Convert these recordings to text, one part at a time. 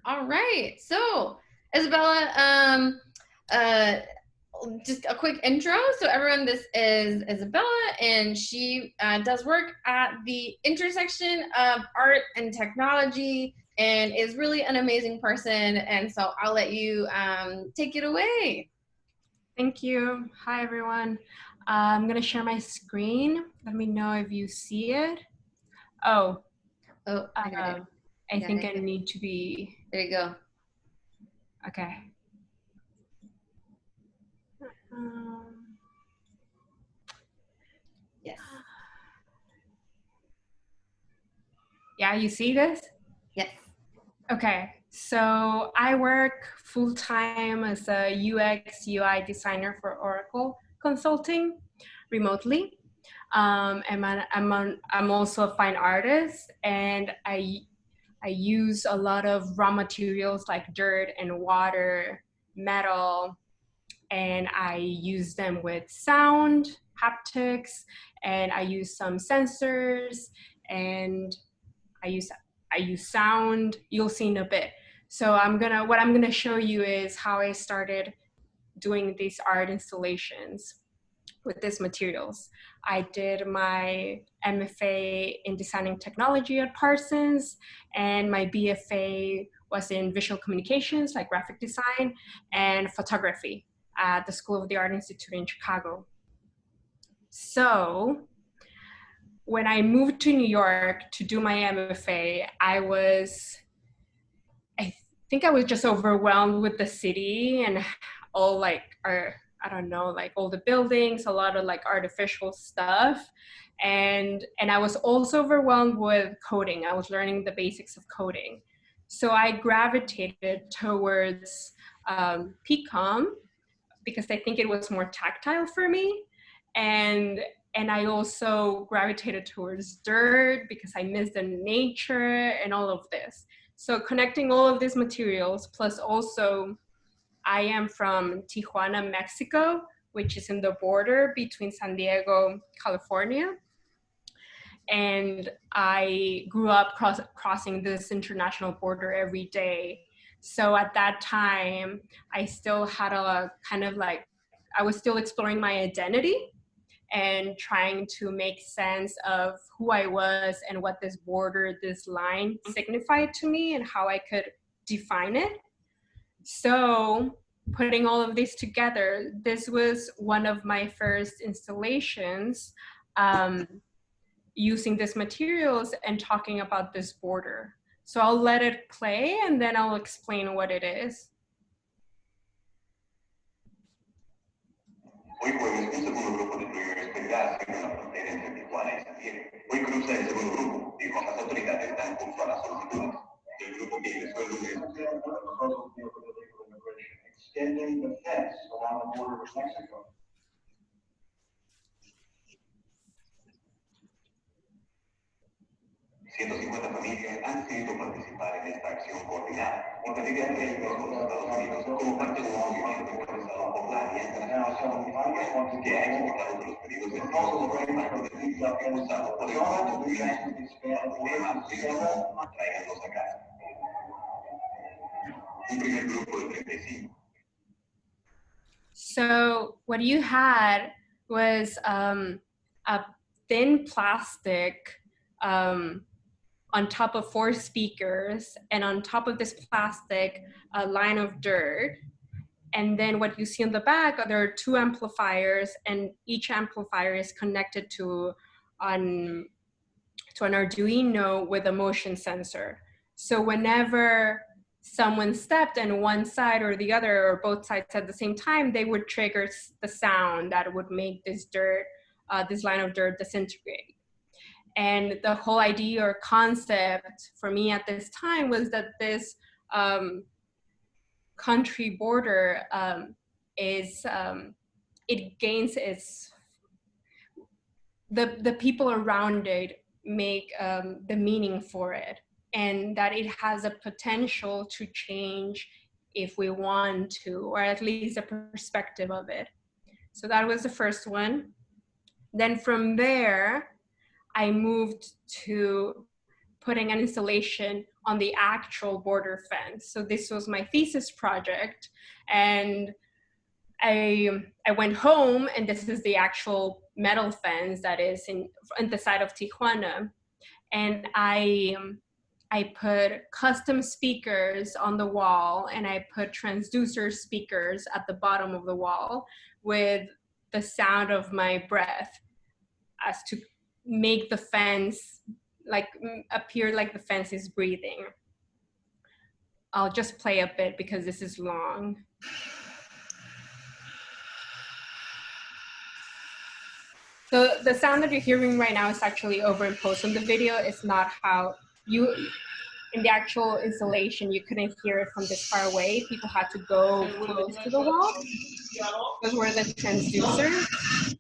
All right, so Isabella, just a quick intro. So everyone, this is Isabella, and she does work at the intersection of art and technology, and is really an amazing person. And so I'll let you take it away. Thank you. Hi, everyone. I'm going to share my screen. Let me know if you see it. Oh, I got it. I think I need to be. There you go. Okay. Yes. Yeah, you see this? Yes. Okay, so I work full-time as a UX UI designer for Oracle Consulting remotely. I'm also a fine artist, and I use a lot of raw materials like dirt and water, metal, and I use them with sound, haptics, and I use some sensors, and I use sound. You'll see in a bit. So what I'm gonna show you is how I started doing these art installations with these materials. I did my MFA in designing technology at Parsons, and my BFA was in visual communications, like graphic design, and photography at the School of the Art Institute in Chicago. So when I moved to New York to do my MFA, I think I was just overwhelmed with the city and all like I don't know, like all the buildings, a lot of like artificial stuff. And I was also overwhelmed with coding. I was learning the basics of coding. So I gravitated towards PCOM because I think it was more tactile for me. And I also gravitated towards dirt because I miss the nature and all of this. So connecting all of these materials, plus also I am from Tijuana, Mexico, which is in the border between San Diego, California. And I grew up crossing this international border every day. So at that time, I still had a kind of like, I was still exploring my identity and trying to make sense of who I was and what this border, this line signified to me and how I could define it. So putting all of this together, this was one of my first installations using these materials and talking about this border. So I'll let it play and then I'll explain what it is. Hoy jueves, un segundo grupo de primeros tendrá acceso a la frontera entre Tijuana y San Diego. Hoy cruza el segundo grupo, y las autoridades dan curso a las solicitudes. El grupo que ingresó el lunes. Extending the fence along the border with Mexico. 150 familias han decidido participar en esta acción coordinada, en particular de los Estados Unidos, como parte de un movimiento encabezado por la Alianza Nacional que ha explicado que los pedidos de asilo por parte del municipio impulsado por el Estado tráiganlos a casa. Un primer grupo de 35. So what you had was a thin plastic on top of 4 speakers, and on top of this plastic, a line of dirt. And then what you see on the back, there are 2 amplifiers, and each amplifier is connected to an Arduino with a motion sensor. So whenever someone stepped on one side or the other, or both sides at the same time, they would trigger the sound that would make this dirt, this line of dirt disintegrate. And the whole idea or concept for me at this time was that this country border it gains its, the people around it make the meaning for it, and that it has a potential to change if we want to, or at least a perspective of it. So that was the first one. Then from there, I moved to putting an installation on the actual border fence. So this was my thesis project, and I went home, and this is the actual metal fence that is in the side of Tijuana, and I put custom speakers on the wall, and I put transducer speakers at the bottom of the wall with the sound of my breath, as to make the fence like appear like the fence is breathing. I'll just play a bit because this is long. So the sound that you're hearing right now is actually overimposed on the video. It's not how you, in the actual installation, you couldn't hear it from this far away. People had to go close to the wall. Those were the transducers.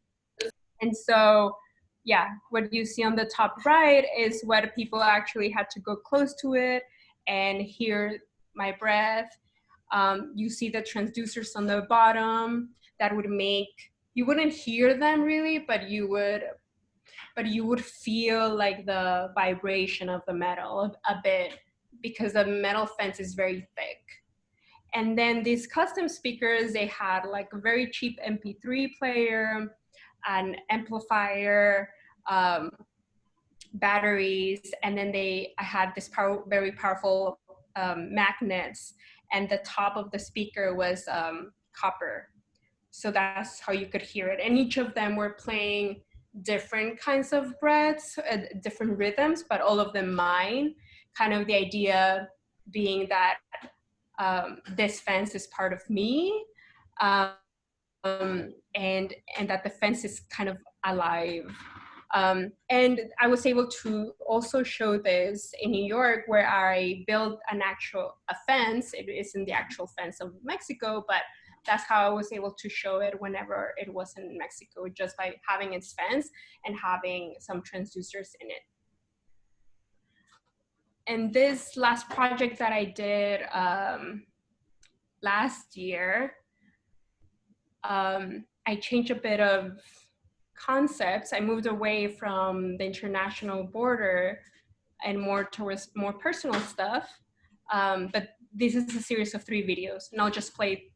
And so, yeah, what you see on the top right is what people actually had to go close to it and hear my breath. You see the transducers on the bottom that would make, you wouldn't hear them really, but you would feel like the vibration of the metal a bit, because the metal fence is very thick. And then these custom speakers, they had like a very cheap MP3 player, an amplifier, batteries, and then I had this very powerful magnets, and the top of the speaker was copper. So that's how you could hear it. And each of them were playing different kinds of breaths, different rhythms, but all of them mine. Kind of the idea being that this fence is part of me, and that the fence is kind of alive. And I was able to also show this in New York, where I built a fence. It isn't the actual fence of Mexico, but that's how I was able to show it whenever it was in Mexico, just by having its fence and having some transducers in it. And this last project that I did last year, I changed a bit of concepts. I moved away from the international border and more towards more personal stuff. But this is a series of 3 videos, and I'll just play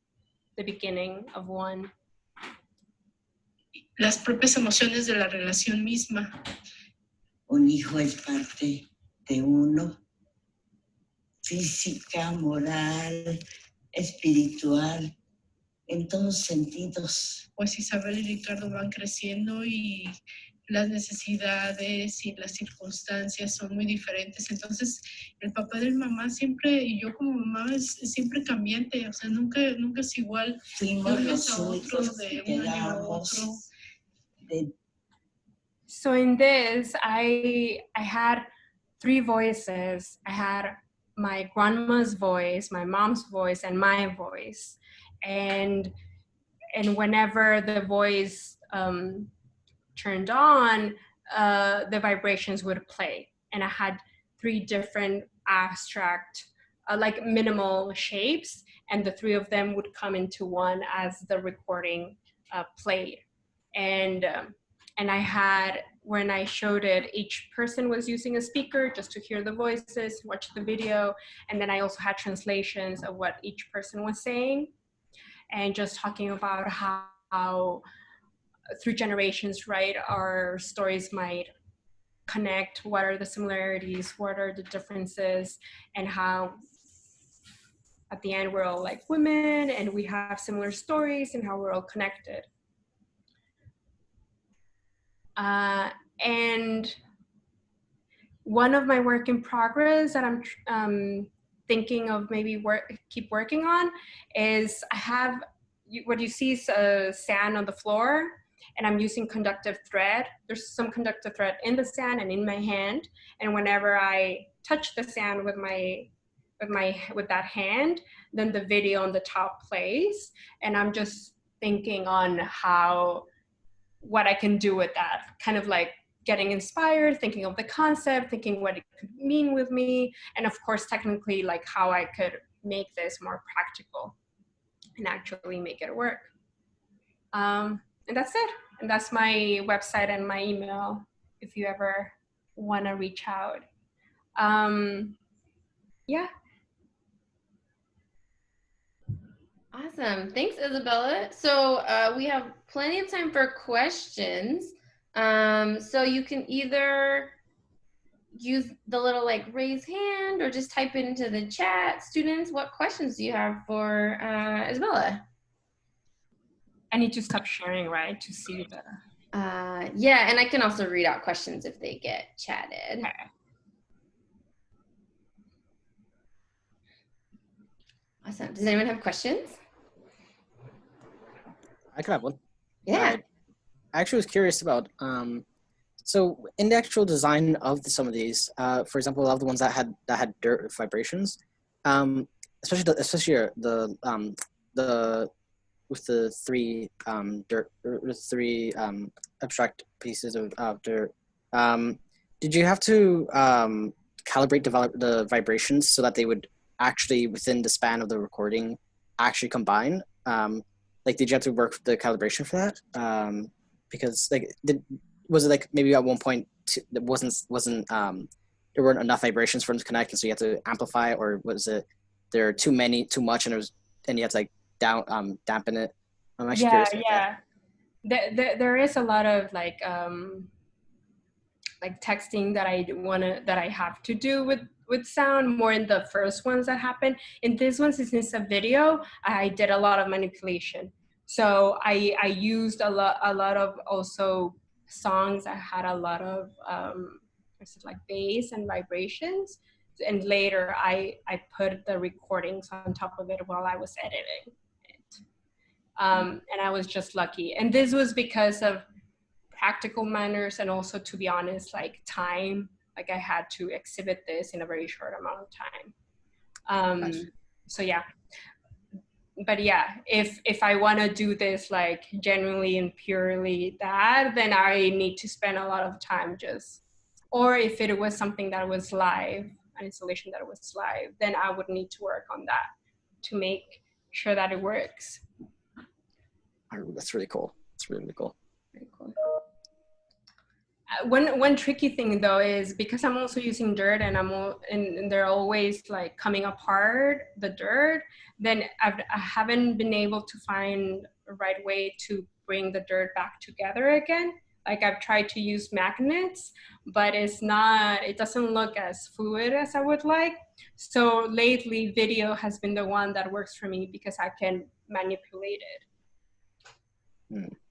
the beginning of one. Las propias emociones de la relación misma. Un hijo es parte de uno, física, moral, espiritual, en todos sentidos. Pues Isabel y Ricardo van creciendo y las necesidades y las circunstancias son muy diferentes. Entonces, el papá de mamá siempre, y yo como mamá, es siempre cambiante. O sea, nunca es igual. Fuimos los únicos que quedamos. So in this, I had 3 voices. I had my grandma's voice, my mom's voice, and my voice. And whenever the voice turned on, the vibrations would play. And I had 3 different abstract, like minimal shapes, and the 3 of them would come into one as the recording played. And I had, when I showed it, each person was using a speaker just to hear the voices, watch the video, and then I also had translations of what each person was saying, and just talking about how through generations, right, our stories might connect, what are the similarities, what are the differences, and how at the end we're all like women and we have similar stories and how we're all connected. And one of my work in progress that I'm thinking of maybe keep working on is I have, what you see is sand on the floor, and I'm using conductive thread. There's some conductive thread in the sand and in my hand, and whenever I touch the sand with that hand, then the video on the top plays, and I'm just thinking on what I can do with that, kind of like getting inspired, thinking of the concept, thinking what it could mean with me, and of course technically like how I could make this more practical and actually make it work. And that's it. And that's my website and my email if you ever want to reach out. Yeah. Awesome. Thanks, Isabella. So we have plenty of time for questions. So you can either use the little like raise hand or just type it into the chat. Students, what questions do you have for Isabella? I need to stop sharing, right, to see the... Yeah, and I can also read out questions if they get chatted. Okay. Awesome. Does anyone have questions? I could have one. Yeah. I actually was curious about, so in the actual design of some of these, for example, a lot of the ones that had dirt vibrations, especially the with the three abstract pieces of dirt. Did you have to calibrate the vibrations so that they would actually, within the span of the recording, actually combine? Like, did you have to work the calibration for that? Because like, was it like maybe at one point that wasn't there weren't enough vibrations for them to connect, and so you had to amplify, or was it there too much, and you had to like dampen it? I'm actually curious about that. There is a lot of like texting that I have to do with sound, more in the first ones that happen. In this one, since it's a video, I did a lot of manipulation. So I used a lot of also songs that had a lot of like bass and vibrations. And later I put the recordings on top of it while I was editing it. And I was just lucky. And this was because of practical manners, and also, to be honest, like time. Like I had to exhibit this in a very short amount of time. So yeah. But yeah, if I want to do this like genuinely and purely that, then I need to spend a lot of time just, or if it was something that was live, an installation that was live, then I would need to work on that to make sure that it works. That's really cool. It's really, really cool. Very cool. One tricky thing though is because I'm also using dirt, and and they're always like coming apart, the dirt, then I haven't been able to find the right way to bring the dirt back together again. Like I've tried to use magnets, but it doesn't look as fluid as I would like. So lately video has been the one that works for me because I can manipulate it.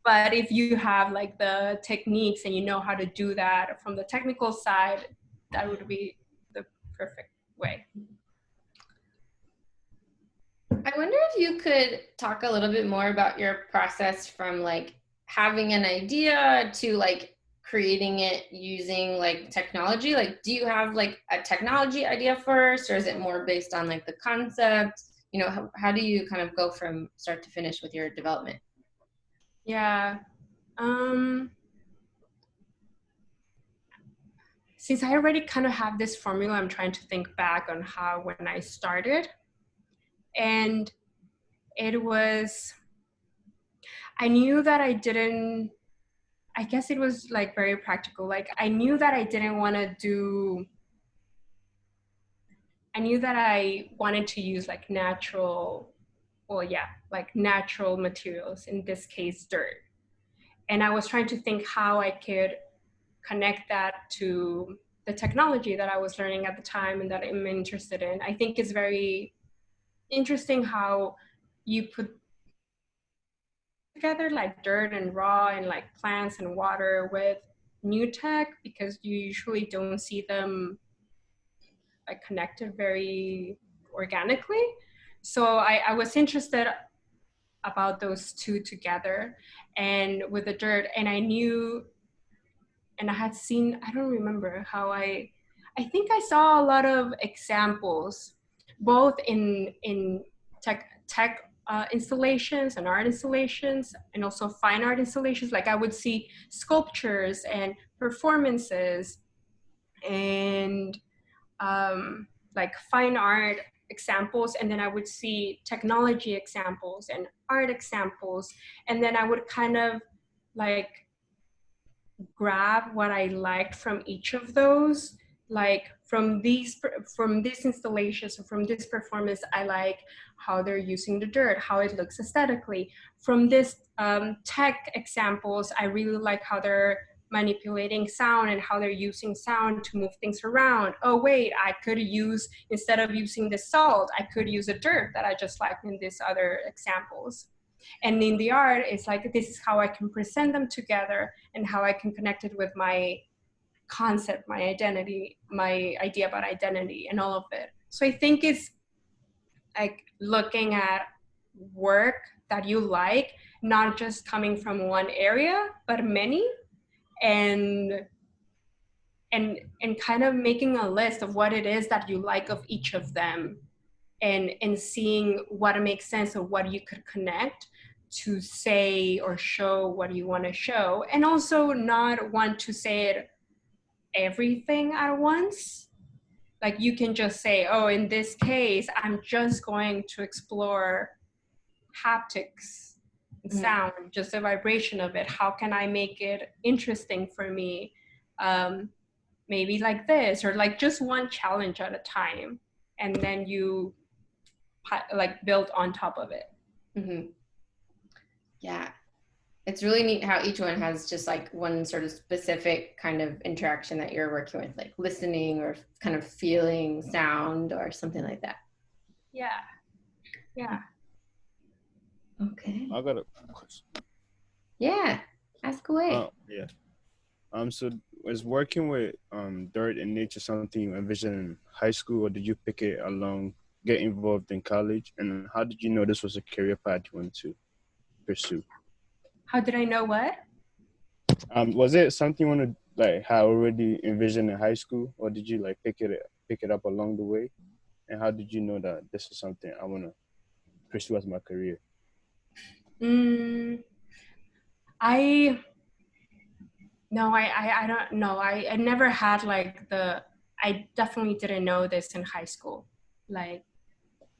But if you have like the techniques and you know how to do that from the technical side, that would be the perfect way. I wonder if you could talk a little bit more about your process from like having an idea to like creating it using like technology. Like, do you have like a technology idea first, or is it more based on like the concept? You know, how do you kind of go from start to finish with your development? Yeah. Since I already kind of have this formula, I'm trying to think back on how when I started. And it was, I knew that I guess it was like very practical. Like I knew that I wanted to use like natural materials, in this case, dirt. And I was trying to think how I could connect that to the technology that I was learning at the time and that I'm interested in. I think it's very interesting how you put together like dirt and raw and like plants and water with new tech, because you usually don't see them like connected very organically. So I was interested about those two together, and with the dirt, and I knew, and I had seen, I don't remember how I think I saw a lot of examples, both in tech installations and art installations, and also fine art installations. Like I would see sculptures and performances and like fine art examples, and then I would see technology examples and art examples, and then I would kind of like grab what I liked from each of those like from these installations or from this performance, I like how they're using the dirt, how it looks aesthetically. From this tech examples, I really like how they're manipulating sound and how they're using sound to move things around. Oh wait, I could use, instead of using the salt, I could use a dirt that I just like in these other examples. And in the art, it's like, this is how I can present them together and how I can connect it with my concept, my identity, my idea about identity and all of it. So I think it's like looking at work that you like, not just coming from one area, but many, and kind of making a list of what it is that you like of each of them, and seeing what makes sense of what you could connect to say or show what you want to show, and also not want to say it everything at once. Like you can just say, oh, in this case, I'm just going to explore haptics and sound, just the vibration of it. How can I make it interesting for me? Maybe like this, or like just one challenge at a time. And then you like build on top of it. Mm-hmm. Yeah. It's really neat how each one has just like one sort of specific kind of interaction that you're working with, like listening or kind of feeling sound or something like that. Yeah. Yeah. Okay. I got a question. Yeah. Ask away. Yeah. So was working with dirt and nature something you envisioned in high school, or did you pick it along, get involved in college? And how did you know this was a career path you wanted to pursue? How did I know what? Was it something you wanted, like, had already envisioned in high school, or did you like pick it up along the way? And how did you know that this is something I want to pursue as my career? I don't know. I never had like I definitely didn't know this in high school. Like,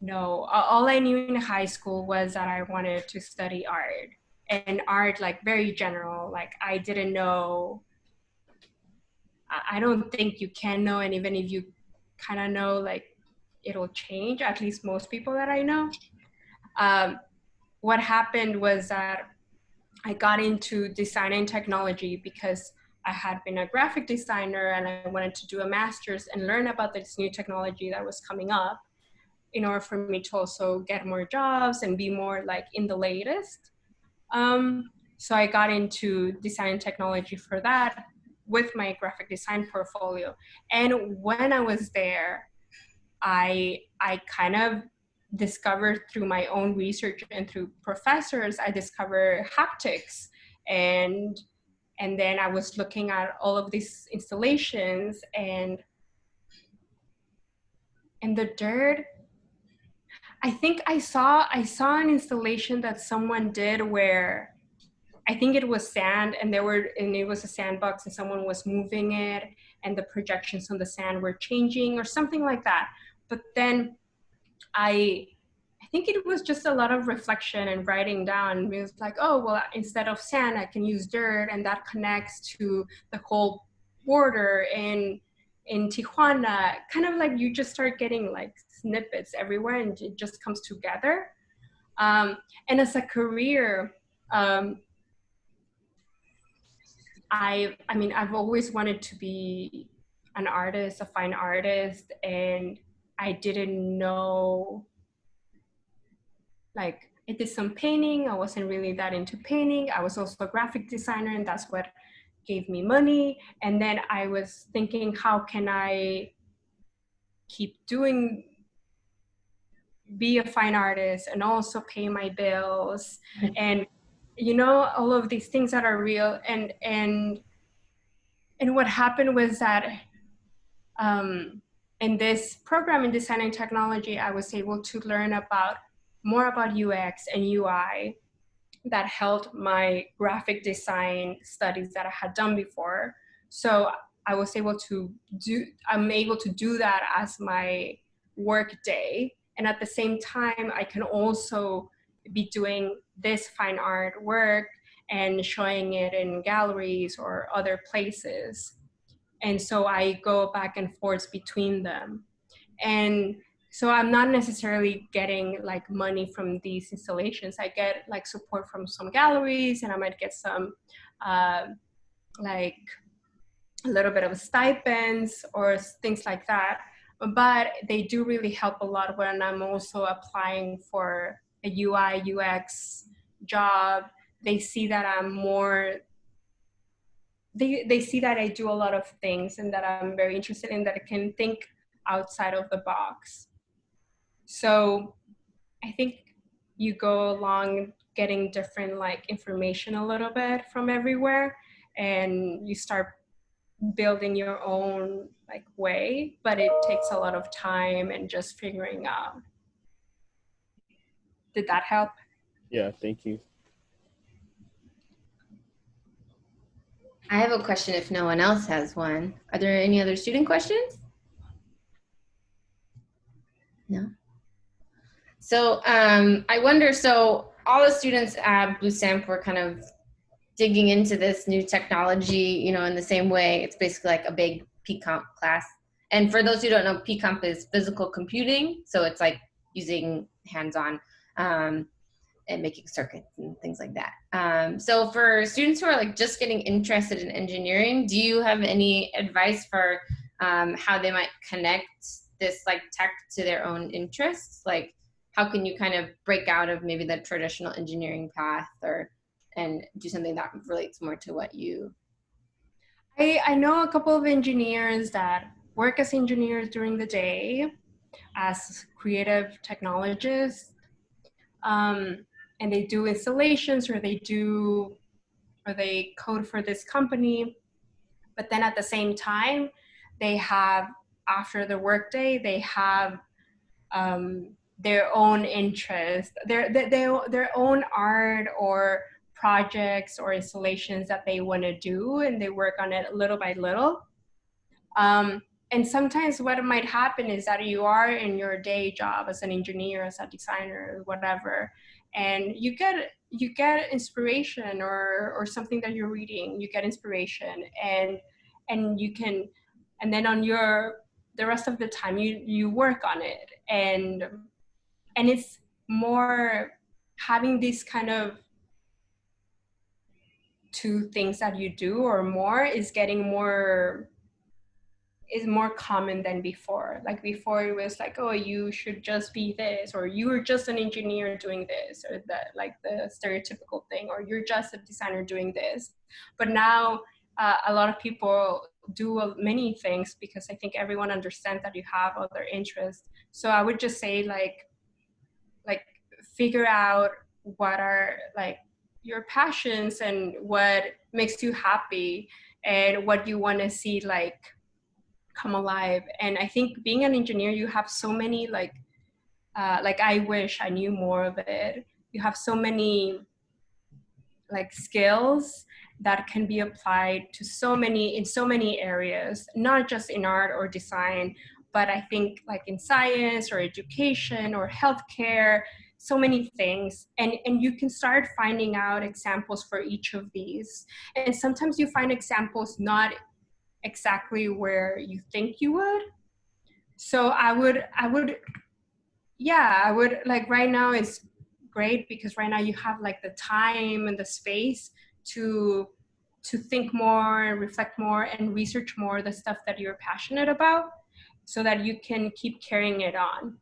no, all I knew in high school was that I wanted to study art, and art like very general. Like I didn't know, I don't think you can know, and even if you kind of know, like it'll change, at least most people that I know. What happened was that I got into design and technology because I had been a graphic designer and I wanted to do a master's and learn about this new technology that was coming up in order for me to also get more jobs and be more like in the latest. So I got into design and technology for that with my graphic design portfolio. And when I was there, I kind of discovered through my own research and through professors, I discovered haptics. And then I was looking at all of these installations, and the dirt, I think I saw an installation that someone did where I think it was sand, and it was a sandbox and someone was moving it and the projections on the sand were changing or something like that. But then I think it was just a lot of reflection and writing down. It was like, oh, well, instead of sand, I can use dirt, and that connects to the whole border in Tijuana. Kind of like you just start getting like snippets everywhere, and it just comes together. And as a career, I've always wanted to be an artist, a fine artist, and I didn't know, like I did some painting. I wasn't really that into painting. I was also a graphic designer, and that's what gave me money. And then I was thinking, how can I be a fine artist and also pay my bills and all of these things that are real. And what happened was that in this program in design and technology, I was able to learn more about UX and UI that helped my graphic design studies that I had done before. So I'm able to do that as my work day. And at the same time, I can also be doing this fine art work and showing it in galleries or other places. And so I go back and forth between them. And so I'm not necessarily getting like money from these installations. I get like support from some galleries, and I might get some like a little bit of stipends or things like that. But they do really help a lot when I'm also applying for a UI, UX job. They see that I'm more, they see that I do a lot of things and that I'm very interested in, that I can think outside of the box. So I think you go along getting different like information a little bit from everywhere, and you start building your own like way, but it takes a lot of time and just figuring out. Did that help? Yeah, thank you. I have a question if no one else has one. Are there any other student questions? No? So I wonder, so all the students at Blue Stamp were kind of digging into this new technology, you know, in the same way. It's basically like a big PComp class. And for those who don't know, PComp is physical computing. So it's like using hands-on and making circuits and things like that. So for students who are like just getting interested in engineering, do you have any advice for how they might connect this like tech to their own interests? Like how can you kind of break out of maybe the traditional engineering path and do something that relates more to what you... I know a couple of engineers that work as engineers during the day as creative technologists, and they do installations or they code for this company. But then at the same time, they have, after the workday, they have their own interest, their own art or projects or installations that they want to do, and they work on it little by little. And sometimes what might happen is that you are in your day job as an engineer, as a designer, whatever, and you get inspiration or something that you're reading, you get inspiration, and you can, and then on the rest of the time you work on it, and it's more having these kind of two things that you do or more is more common than before. Like before it was like, oh, you should just be this, or you're just an engineer doing this, or that, like the stereotypical thing, or you're just a designer doing this. But now a lot of people do many things because I think everyone understands that you have other interests. So I would just say like figure out what are like your passions and what makes you happy and what you want to see like come alive. And I think being an engineer, you have so many like I wish I knew more of it. You have so many like skills that can be applied to in so many areas, not just in art or design, but I think like in science or education or healthcare, so many things. And you can start finding out examples for each of these. And sometimes you find examples not exactly where you think you would. So I would like, right now it's great because right now you have like the time and the space to think more and reflect more and research more the stuff that you're passionate about, so that you can keep carrying it on.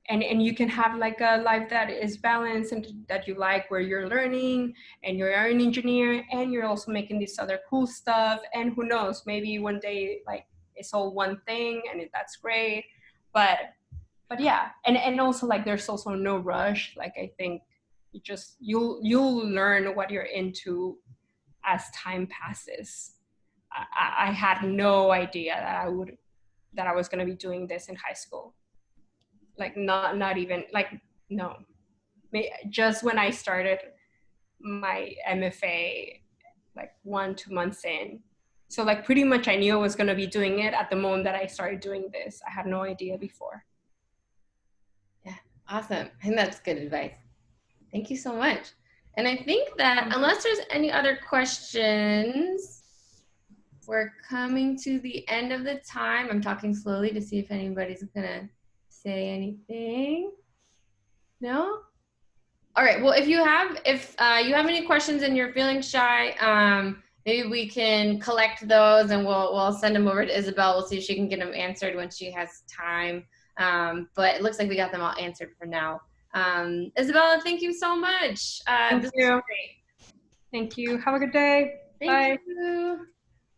And you can have like a life that is balanced and that you like, where you're learning and you're an engineer and you're also making this other cool stuff. And who knows, maybe one day like it's all one thing and that's great. But yeah, and also like there's also no rush. Like I think you'll learn what you're into as time passes. I had no idea that I was going to be doing this in high school. Like not even like, no, just when I started my MFA like 1-2 months in. So like pretty much I knew I was going to be doing it at the moment that I started doing this. I had no idea before. Yeah, awesome. I think that's good advice. Thank you so much. And I think that unless there's any other questions, we're coming to the end of the time. I'm talking slowly to see if anybody's gonna say anything. No? All right. Well, if you have any questions and you're feeling shy, maybe we can collect those and we'll send them over to Isabel. We'll see if she can get them answered when she has time. But it looks like we got them all answered for now. Isabella, thank you so much. Thank you. Thank you. Have a good day. Thank you.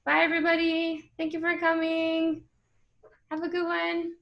Bye, everybody. Thank you for coming. Have a good one.